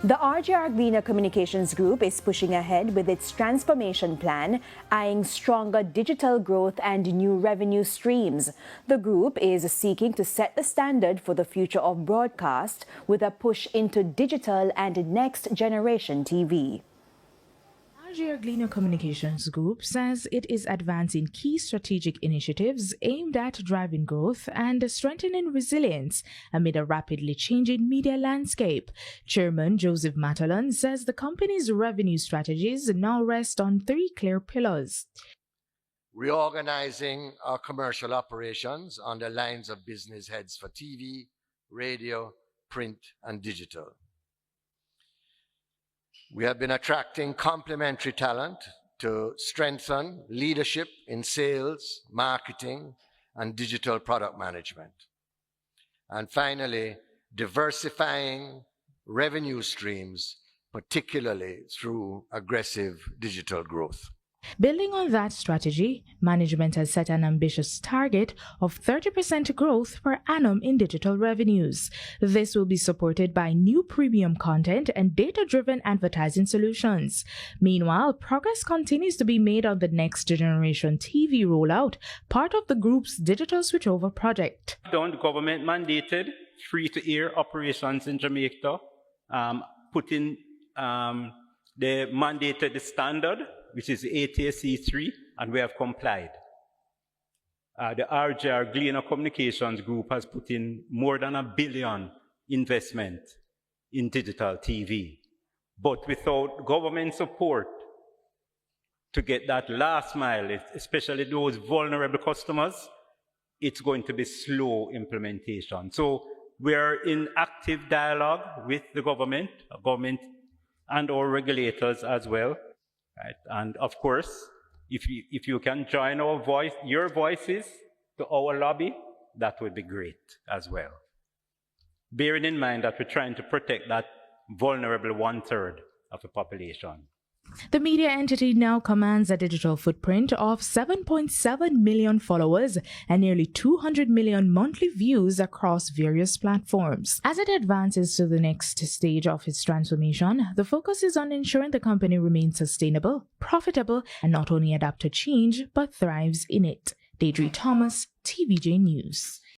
The RJRGleaner Communications Group is pushing ahead with its transformation plan, eyeing stronger digital growth and new revenue streams. The group is seeking to set the standard for the future of broadcast with a push into digital and next-generation TV. RJRGleaner Communications Group says it is advancing key strategic initiatives aimed at driving growth and strengthening resilience amid a rapidly changing media landscape. Chairman Joseph Matalan says the company's revenue strategies now rest on three clear pillars. Reorganizing our commercial operations on the lines of business heads for TV, radio, print, and digital. We have been attracting complementary talent to strengthen leadership in sales, marketing, and digital product management. And finally, diversifying revenue streams, particularly through aggressive digital growth. Building on that strategy, management has set an ambitious target of 30% growth per annum in digital revenues. This will be supported by new premium content and data-driven advertising solutions. Meanwhile, progress continues to be made on the next generation TV rollout, part of the group's digital switchover project. The government mandated free-to-air operations in Jamaica, putting the mandated standard, which is ATSC3, and we have complied. The RJRGleaner Communications Group has put in more than $1 billion investment in digital TV. But without government support to get that last mile, especially those vulnerable customers, it's going to be slow implementation. So we're in active dialogue with the government and our regulators as well. Right. And of course, if you can join your voices to our lobby, that would be great as well. Bearing in mind that we're trying to protect that vulnerable 1/3 of the population. The media entity now commands a digital footprint of 7.7 million followers and nearly 200 million monthly views across various platforms. As it advances to the next stage of its transformation, the focus is on ensuring the company remains sustainable, profitable, and not only adapt to change, but thrives in it. Deidre Thomas, TVJ News.